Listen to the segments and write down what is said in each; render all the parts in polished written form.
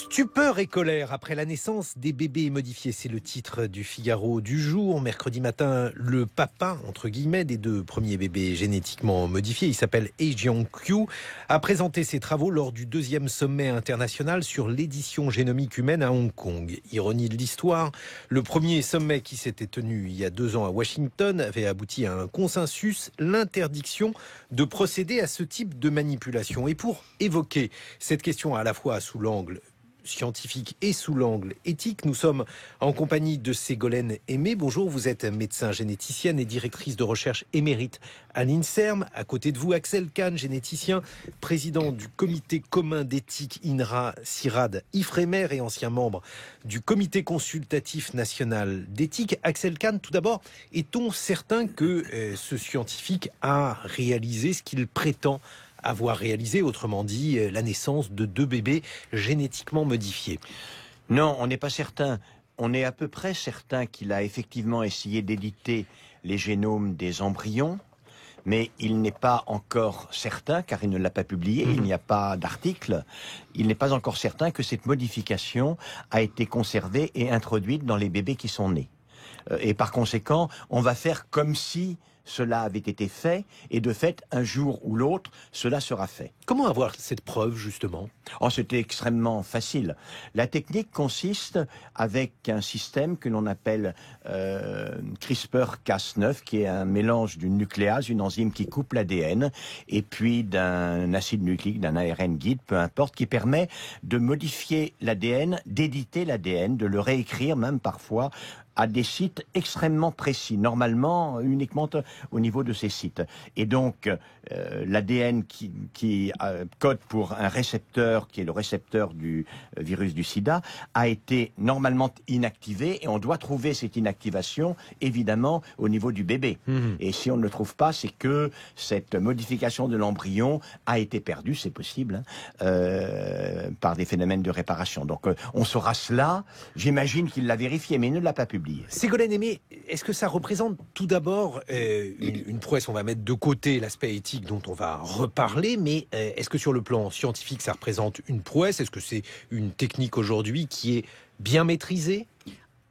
Stupeur et colère après la naissance des bébés modifiés, c'est le titre du Figaro du jour. Mercredi matin, le papa, entre guillemets, des deux premiers bébés génétiquement modifiés, il s'appelle Hee Jiong-kyu, a présenté ses travaux lors du 2e sommet international sur l'édition génomique humaine à Hong Kong. Ironie de l'histoire, le premier sommet qui s'était tenu il y a 2 ans à Washington avait abouti à un consensus, l'interdiction de procéder à ce type de manipulation. Et pour évoquer cette question à la fois sous l'angle scientifique et sous l'angle éthique, nous sommes en compagnie de Ségolène Aimé. Bonjour, vous êtes médecin généticienne et directrice de recherche émérite à l'INSERM. À côté de vous, Axel Kahn, généticien, président du comité commun d'éthique INRA-CIRAD-IFREMER et ancien membre du comité consultatif national d'éthique. Axel Kahn, tout d'abord, est-on certain que ce scientifique a réalisé ce qu'il prétend avoir réalisé, autrement dit, la naissance de 2 bébés génétiquement modifiés? Non, on n'est pas certain. On est à peu près certain qu'il a effectivement essayé d'éditer les génomes des embryons, mais il n'est pas encore certain, car il ne l'a pas publié, il n'y a pas d'article, il n'est pas encore certain que cette modification a été conservée et introduite dans les bébés qui sont nés. Et par conséquent, on va faire comme si cela avait été fait, et de fait, un jour ou l'autre, cela sera fait. Comment avoir cette preuve, justement? Oh, c'était extrêmement facile. La technique consiste avec un système que l'on appelle CRISPR-Cas9, qui est un mélange d'une nucléase, une enzyme qui coupe l'ADN, et puis d'un acide nucléique, d'un ARN guide, peu importe, qui permet de modifier l'ADN, d'éditer l'ADN, de le réécrire même parfois à des sites extrêmement précis, normalement uniquement au niveau de ces sites. Et donc, l'ADN qui code pour un récepteur, qui est le récepteur du virus du sida, a été normalement inactivé, et on doit trouver cette inactivation, évidemment, au niveau du bébé. Et si on ne le trouve pas, c'est que cette modification de l'embryon a été perdue, c'est possible, par des phénomènes de réparation. Donc, on saura cela. J'imagine qu'il l'a vérifié, mais il ne l'a pas publié. Ségolène Aimé, est-ce que ça représente tout d'abord une prouesse? On va mettre de côté l'aspect éthique dont on va reparler, mais est-ce que sur le plan scientifique, ça représente une prouesse? Est-ce que c'est une technique aujourd'hui qui est bien maîtrisée?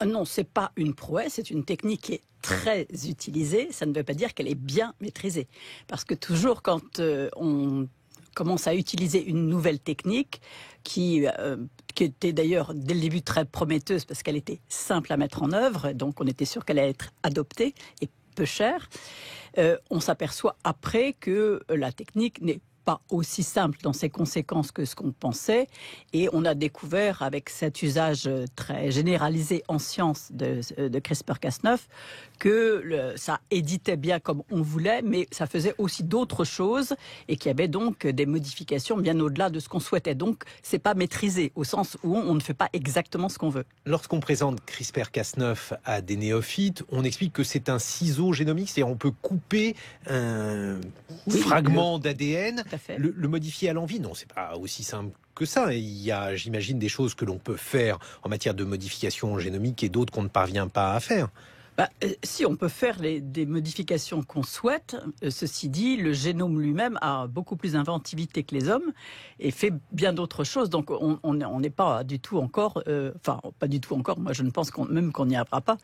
Non, c'est pas une prouesse, c'est une technique qui est très utilisée. Ça ne veut pas dire qu'elle est bien maîtrisée. Parce que toujours quand on commence à utiliser une nouvelle technique qui était d'ailleurs dès le début très prometteuse parce qu'elle était simple à mettre en œuvre, donc on était sûr qu'elle allait être adoptée et peu chère, on s'aperçoit après que la technique n'est pas aussi simple dans ses conséquences que ce qu'on pensait, et on a découvert avec cet usage très généralisé en sciences de CRISPR-Cas9 que ça éditait bien comme on voulait, mais ça faisait aussi d'autres choses et qu'il y avait donc des modifications bien au-delà de ce qu'on souhaitait. Donc c'est pas maîtrisé au sens où on ne fait pas exactement ce qu'on veut. Lorsqu'on présente CRISPR-Cas9 à des néophytes, on explique que c'est un ciseau génomique, c'est-à-dire on peut couper un fragment d'ADN, le modifier à l'envie. Non, c'est pas aussi simple que ça. Il y a, j'imagine, des choses que l'on peut faire en matière de modification génomique et d'autres qu'on ne parvient pas à faire. Si on peut faire des modifications qu'on souhaite, ceci dit, le génome lui-même a beaucoup plus d'inventivité que les hommes et fait bien d'autres choses. Donc on n'est pas du tout encore, pas du tout encore, moi je ne pense même qu'on n'y arrivera pas.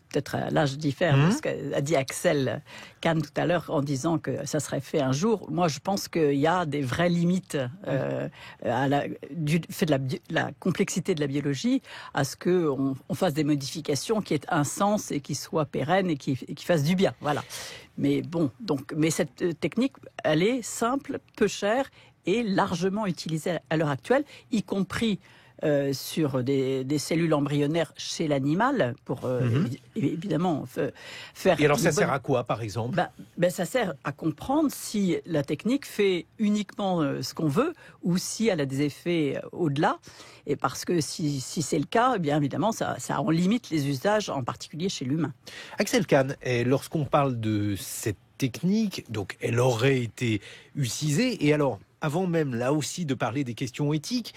Peut-être là je diffère de ce qu'a dit Axel Kahn tout à l'heure en disant que ça serait fait un jour. Moi je pense qu'il y a des vraies limites du fait de la complexité de la biologie à ce qu'on fasse des modifications qui aient un sens et qui soit pérenne et qui fasse du bien, voilà. Mais bon, mais cette technique, elle est simple, peu chère et largement utilisée à l'heure actuelle, y compris sur des cellules embryonnaires chez l'animal pour évidemment faire. Et alors ça sert à quoi, par exemple? Ça sert à comprendre si la technique fait uniquement ce qu'on veut ou si elle a des effets au-delà. Et parce que si c'est le cas, bien évidemment, ça en limite les usages, en particulier chez l'humain. Axel Kahn, lorsqu'on parle de cette technique, donc elle aurait été utilisée, et alors avant même, là aussi, de parler des questions éthiques,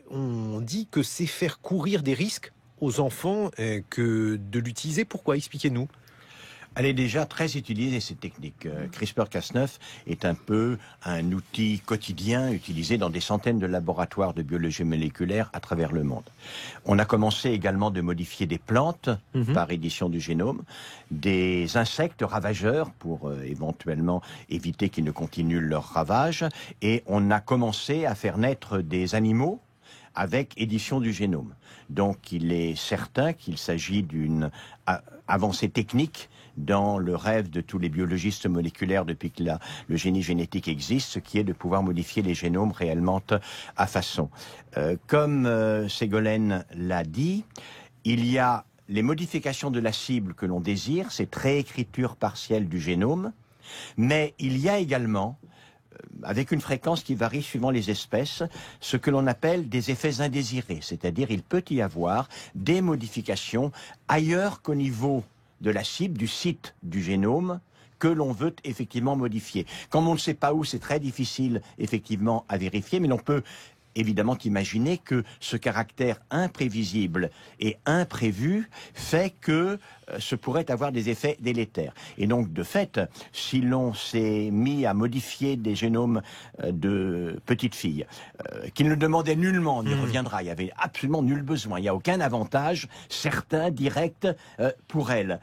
on dit que c'est faire courir des risques aux enfants que de l'utiliser. Pourquoi? Expliquez-nous. Elle est déjà très utilisée, cette technique. CRISPR-Cas9 est un peu un outil quotidien utilisé dans des centaines de laboratoires de biologie moléculaire à travers le monde. On a commencé également de modifier des plantes par édition du génome, des insectes ravageurs pour éventuellement éviter qu'ils ne continuent leur ravage, et on a commencé à faire naître des animaux avec édition du génome. Donc il est certain qu'il s'agit d'une avancée technique dans le rêve de tous les biologistes moléculaires depuis que le génie génétique existe, ce qui est de pouvoir modifier les génomes réellement à façon. Comme Ségolène l'a dit, il y a les modifications de la cible que l'on désire, cette réécriture partielle du génome, mais il y a également, avec une fréquence qui varie suivant les espèces, ce que l'on appelle des effets indésirés, c'est-à-dire il peut y avoir des modifications ailleurs qu'au niveau de la cible, du site du génome, que l'on veut effectivement modifier. Comme on ne sait pas où, c'est très difficile effectivement à vérifier, mais l'on peut évidemment imaginer que ce caractère imprévisible et imprévu fait que ce pourrait avoir des effets délétères. Et donc, de fait, si l'on s'est mis à modifier des génomes de petites filles, qui ne demandaient nullement, on y reviendra, il n'y avait absolument nul besoin, il n'y a aucun avantage certain, direct pour elles.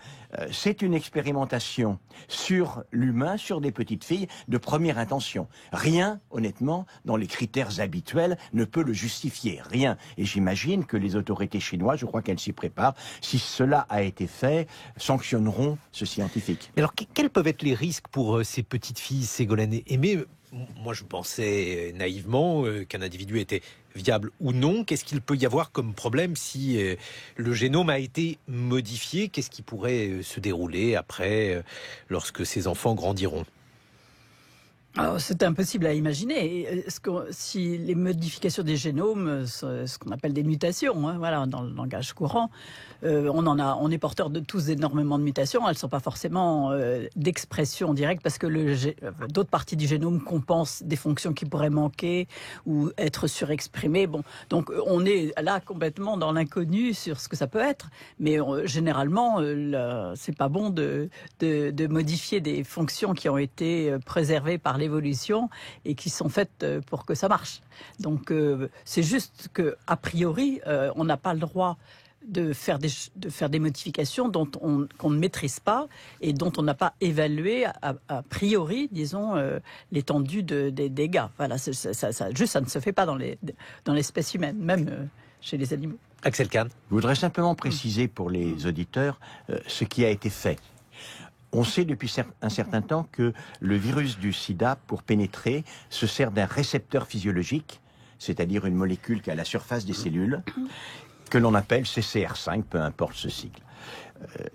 C'est une expérimentation sur l'humain, sur des petites filles, de première intention. Rien, honnêtement, dans les critères habituels, ne peut le justifier. Rien. Et j'imagine que les autorités chinoises, je crois qu'elles s'y préparent, si cela a été fait, sanctionneront ce scientifique. Alors, quels peuvent être les risques pour ces petites filles, Ségolène Aimé? Moi, je pensais naïvement qu'un individu était viable ou non. Qu'est-ce qu'il peut y avoir comme problème si le génome a été modifié? Qu'est-ce qui pourrait se dérouler après, lorsque ces enfants grandiront? C'est impossible à imaginer. Si les modifications des génomes, ce qu'on appelle des mutations, hein, voilà, dans le langage courant, on est porteur de tous énormément de mutations. Elles ne sont pas forcément d'expression directe parce que d'autres parties du génome compensent des fonctions qui pourraient manquer ou être surexprimées. Bon, donc on est là complètement dans l'inconnu sur ce que ça peut être. Mais généralement, c'est pas bon de modifier des fonctions qui ont été préservées par l'évolution et qui sont faites pour que ça marche. Donc c'est juste que a priori on n'a pas le droit de faire des modifications qu'on ne maîtrise pas et dont on n'a pas évalué a priori, disons, l'étendue des dégâts. Voilà, ça ne se fait pas dans l'espèce humaine, même chez les animaux. Axel Kahn. Je voudrais simplement préciser pour les auditeurs ce qui a été fait. On sait depuis un certain temps que le virus du sida, pour pénétrer, se sert d'un récepteur physiologique, c'est-à-dire une molécule qui est à la surface des cellules, que l'on appelle CCR5, peu importe ce cycle.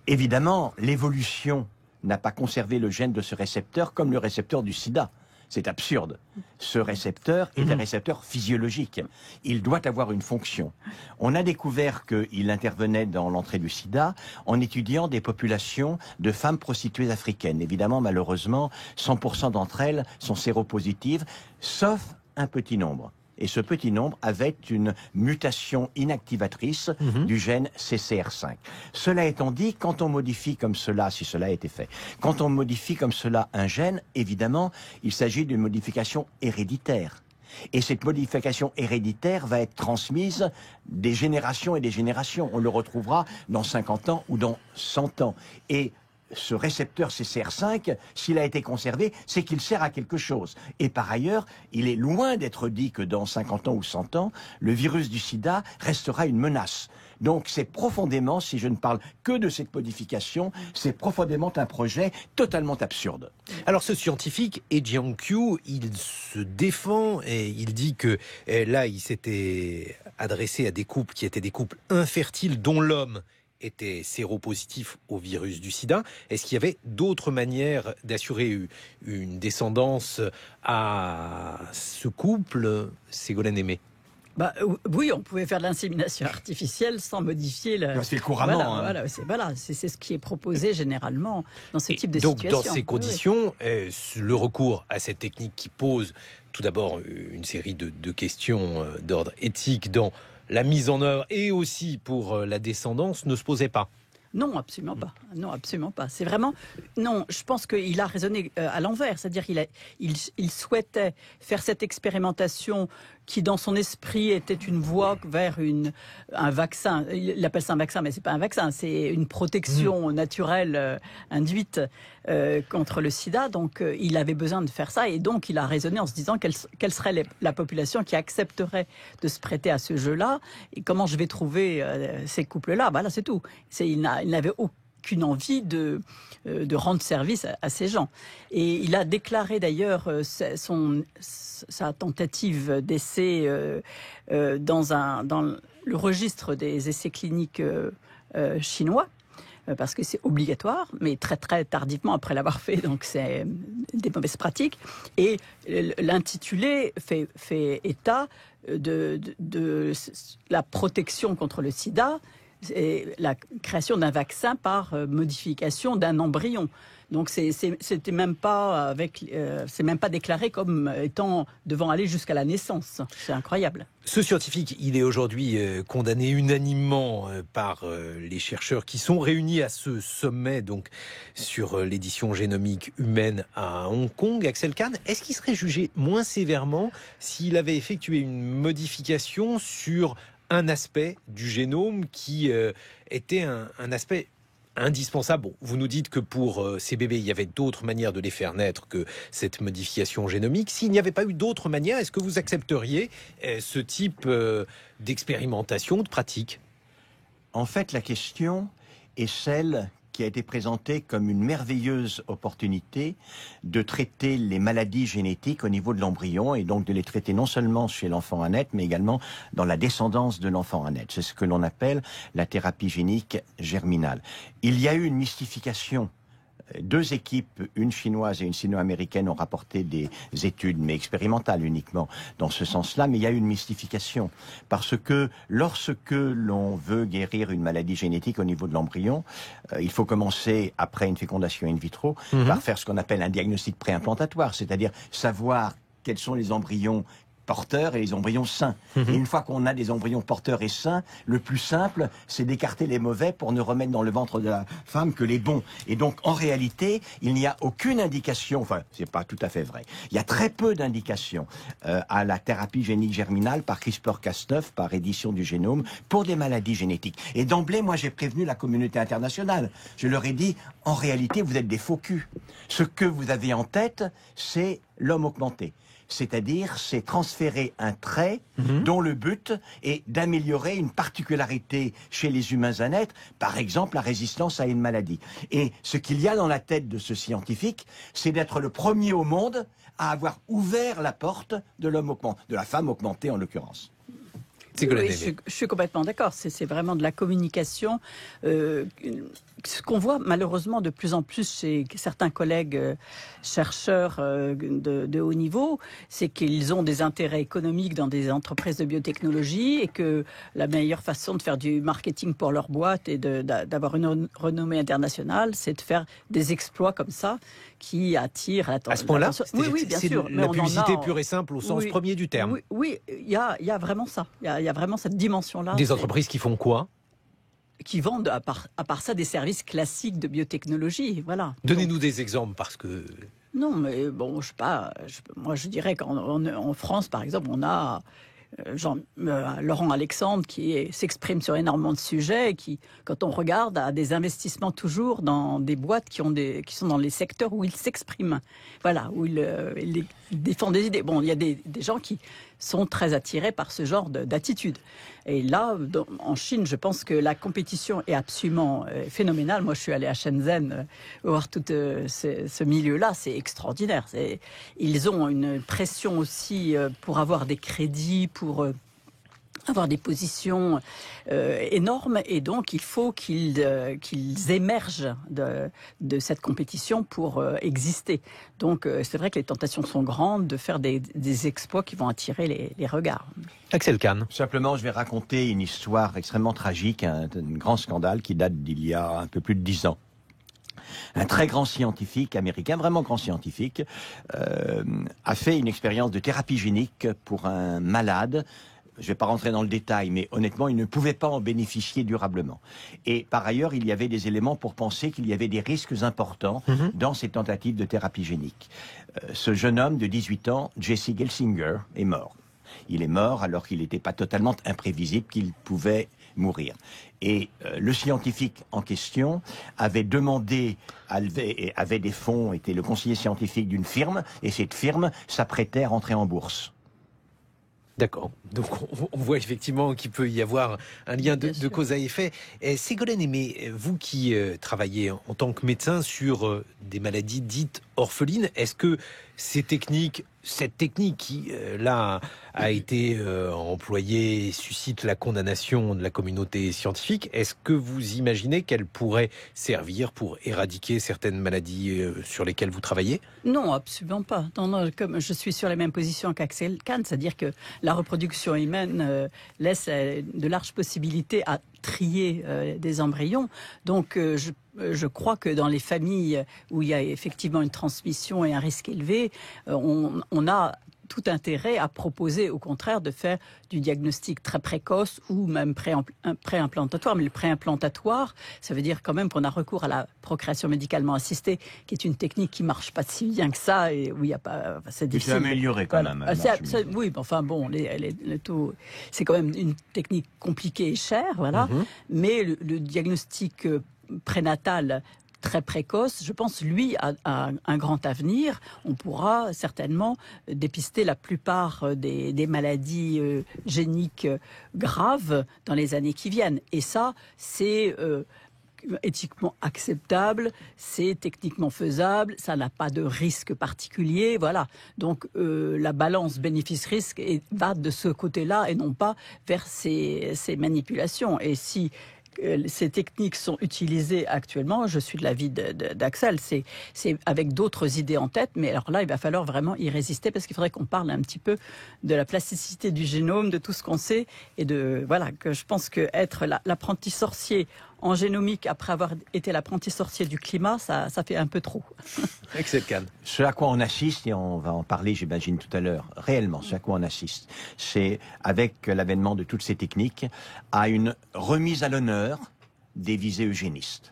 Évidemment, l'évolution n'a pas conservé le gène de ce récepteur comme le récepteur du sida. C'est absurde. Ce récepteur est un récepteur physiologique. Il doit avoir une fonction. On a découvert qu'il intervenait dans l'entrée du sida en étudiant des populations de femmes prostituées africaines. Évidemment, malheureusement, 100% d'entre elles sont séropositives, sauf un petit nombre. Et ce petit nombre avait une mutation inactivatrice du gène CCR5. Cela étant dit, quand on modifie comme cela, si cela a été fait, quand on modifie comme cela un gène, évidemment, il s'agit d'une modification héréditaire. Et cette modification héréditaire va être transmise des générations et des générations. On le retrouvera dans 50 ans ou dans 100 ans. Et ce récepteur CCR5, s'il a été conservé, c'est qu'il sert à quelque chose. Et par ailleurs, il est loin d'être dit que dans 50 ans ou 100 ans, le virus du sida restera une menace. Donc c'est profondément, si je ne parle que de cette modification, c'est profondément un projet totalement absurde. Alors ce scientifique, He Jiankui, il se défend et il dit que là, il s'était adressé à des couples qui étaient des couples infertiles dont l'homme était séropositif au virus du sida. Est-ce qu'il y avait d'autres manières d'assurer une descendance à ce couple, Ségolène Aimé? Oui, on pouvait faire de l'insémination artificielle sans modifier c'est couramment. Voilà, c'est ce qui est proposé généralement dans ce type de donc, situation. Donc, dans ces conditions, le recours à cette technique qui pose tout d'abord une série de questions d'ordre éthique dans la mise en œuvre et aussi pour la descendance ne se posait pas. Non, absolument pas. Non, absolument pas. C'est vraiment... Non, je pense qu'il a raisonné à l'envers. C'est-à-dire qu'il souhaitait faire cette expérimentation qui, dans son esprit, était une voie vers un vaccin. Il appelle ça un vaccin, mais c'est pas un vaccin. C'est une protection naturelle induite contre le sida. Donc, il avait besoin de faire ça. Et donc, il a raisonné en se disant quelle serait la population qui accepterait de se prêter à ce jeu-là. Et comment je vais trouver ces couples-là. Voilà, c'est tout. Il n'avait aucune envie de rendre service à ces gens. Et il a déclaré d'ailleurs sa tentative d'essai dans le registre des essais cliniques chinois, parce que c'est obligatoire, mais très très tardivement après l'avoir fait, donc c'est des mauvaises pratiques. Et l'intitulé fait état de la protection contre le sida et la création d'un vaccin par modification d'un embryon. Donc c'était même pas c'est même pas déclaré comme étant devant aller jusqu'à la naissance. C'est incroyable. Ce scientifique, il est aujourd'hui condamné unanimement par les chercheurs qui sont réunis à ce sommet donc sur l'édition génomique humaine à Hong Kong. Axel Kahn, est-ce qu'il serait jugé moins sévèrement s'il avait effectué une modification sur un aspect du génome qui était un aspect indispensable? Bon, vous nous dites que pour ces bébés, il y avait d'autres manières de les faire naître que cette modification génomique. S'il n'y avait pas eu d'autres manières, est-ce que vous accepteriez ce type d'expérimentation, de pratique? En fait, la question est celle qui a été présentée comme une merveilleuse opportunité de traiter les maladies génétiques au niveau de l'embryon et donc de les traiter non seulement chez l'enfant à naître, mais également dans la descendance de l'enfant à naître. C'est ce que l'on appelle la thérapie génique germinale. Il y a eu une mystification. Deux équipes, une chinoise et une sino-américaine, ont rapporté des études, mais expérimentales uniquement, dans ce sens-là. Mais il y a eu une mystification. Parce que lorsque l'on veut guérir une maladie génétique au niveau de l'embryon, il faut commencer, après une fécondation in vitro, par faire ce qu'on appelle un diagnostic préimplantatoire, c'est-à-dire savoir quels sont les embryons porteurs et les embryons sains. Et une fois qu'on a des embryons porteurs et sains, le plus simple, c'est d'écarter les mauvais pour ne remettre dans le ventre de la femme que les bons. Et donc, en réalité, il n'y a aucune indication, enfin, c'est pas tout à fait vrai, il y a très peu d'indications à la thérapie génique germinale par CRISPR-Cas9, par édition du génome, pour des maladies génétiques. Et d'emblée, moi, j'ai prévenu la communauté internationale. Je leur ai dit, en réalité, vous êtes des faux culs. Ce que vous avez en tête, c'est l'homme augmenté. C'est-à-dire, c'est transférer un trait dont le but est d'améliorer une particularité chez les humains à naître, par exemple la résistance à une maladie. Et ce qu'il y a dans la tête de ce scientifique, c'est d'être le premier au monde à avoir ouvert la porte de l'homme augmenté, de la femme augmentée en l'occurrence. Oui, je suis complètement d'accord. C'est vraiment de la communication. Ce qu'on voit malheureusement de plus en plus chez certains collègues chercheurs de haut niveau, c'est qu'ils ont des intérêts économiques dans des entreprises de biotechnologie et que la meilleure façon de faire du marketing pour leur boîte et d'avoir une renommée internationale, c'est de faire des exploits comme ça qui attirent l'attention. À ce point-là, oui, bien sûr. La publicité pure et simple au sens premier du terme. Oui, il y a vraiment ça. Il y a vraiment cette dimension-là. Des entreprises qui font quoi ? Qui vendent, à part ça, des services classiques de biotechnologie. Voilà. Donnez-nous des exemples, parce que... Non, mais bon, je sais pas. Moi, je dirais qu'en France, par exemple, on a Laurent Alexandre qui s'exprime sur énormément de sujets et qui, quand on regarde, a des investissements toujours dans des boîtes qui sont dans les secteurs où il s'exprime. Voilà, où il défend des idées. Bon, il y a des gens qui sont très attirés par ce genre d'attitude. Et là, en Chine, je pense que la compétition est absolument phénoménale. Moi, je suis allée à Shenzhen voir tout ce milieu-là. C'est extraordinaire. Ils ont une pression aussi pour avoir des crédits, pour avoir des positions énormes, et donc il faut qu'ils émergent de cette compétition pour exister. Donc c'est vrai que les tentations sont grandes de faire des exploits qui vont attirer les regards. Axel Kahn. Simplement, je vais raconter une histoire extrêmement tragique, un grand scandale qui date d'il y a un peu plus de 10 ans. Un très grand scientifique américain, vraiment grand scientifique, a fait une expérience de thérapie génique pour un malade je ne vais pas rentrer dans le détail, mais honnêtement, il ne pouvait pas en bénéficier durablement. Et par ailleurs, il y avait des éléments pour penser qu'il y avait des risques importants dans ces tentatives de thérapie génique. Ce jeune homme de 18 ans, Jesse Gelsinger, est mort. Il est mort alors qu'il n'était pas totalement imprévisible qu'il pouvait mourir. Et le scientifique en question avait demandé, avait des fonds, était le conseiller scientifique d'une firme, et cette firme s'apprêtait à rentrer en bourse. D'accord. Donc on voit effectivement qu'il peut y avoir un lien de cause à effet. Ségolène Aimé, vous qui travaillez en tant que médecin sur des maladies dites orphelines, est-ce que cette technique qui, là, a été employée, suscite la condamnation de la communauté scientifique, est-ce que vous imaginez qu'elle pourrait servir pour éradiquer certaines maladies sur lesquelles vous travaillez? Non, absolument pas. Non, comme je suis sur la même position qu'Axel Kahn, c'est-à-dire que la reproduction humaine laisse de larges possibilités à trier des embryons. Donc je crois que dans les familles où il y a effectivement une transmission et un risque élevé, on a tout intérêt à proposer au contraire de faire du diagnostic très précoce ou même préimplantatoire. Mais le préimplantatoire, ça veut dire quand même qu'on a recours à la procréation médicalement assistée, qui est une technique qui marche pas si bien que ça et où il y a pas, c'est difficile. C'est amélioré quand même. Oui, mais enfin bon, les taux, c'est quand même une technique compliquée et chère, voilà. Mais le diagnostic prénatal très précoce, je pense, lui, a un grand avenir. On pourra certainement dépister la plupart des maladies géniques graves dans les années qui viennent. Et ça, c'est éthiquement acceptable, c'est techniquement faisable, ça n'a pas de risque particulier, voilà. Donc la balance bénéfice-risque va de ce côté-là et non pas vers ces manipulations. Et si ces techniques sont utilisées actuellement, je suis de l'avis d'Axel, c'est avec d'autres idées en tête, mais alors là, il va falloir vraiment y résister parce qu'il faudrait qu'on parle un petit peu de la plasticité du génome, de tout ce qu'on sait, et voilà, que je pense que être l'apprenti sorcier en génomique après avoir été l'apprenti sorcier du climat, ça fait un peu trop. Axel Kahn. Ce à quoi on assiste, et on va en parler, j'imagine, tout à l'heure, réellement, ce à quoi on assiste, c'est, avec l'avènement de toutes ces techniques, à une remise à l'honneur des visées eugénistes.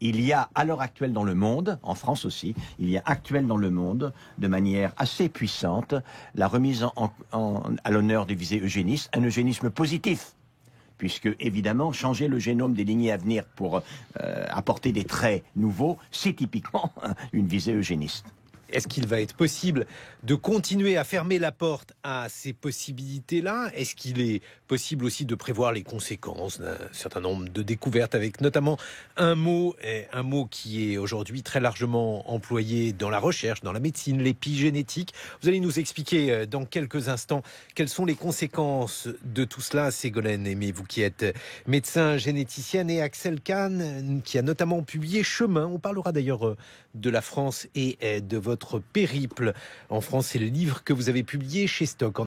Il y a, à l'heure actuelle dans le monde, en France aussi, il y a actuellement dans le monde, de manière assez puissante, la remise à l'honneur des visées eugénistes, un eugénisme positif. Puisque, évidemment, changer le génome des lignées à venir pour apporter des traits nouveaux, c'est typiquement une visée eugéniste. Est-ce qu'il va être possible de continuer à fermer la porte à ces possibilités-là? Est-ce qu'il est possible aussi de prévoir les conséquences d'un certain nombre de découvertes, avec notamment un mot qui est aujourd'hui très largement employé dans la recherche, dans la médecine, l'épigénétique? Vous allez nous expliquer dans quelques instants quelles sont les conséquences de tout cela, Ségolène Aimé, vous qui êtes médecin généticienne, et Axel Kahn, qui a notamment publié Chemin. On parlera d'ailleurs de la France et de votre périple en France. C'est le livre que vous avez publié chez Stock.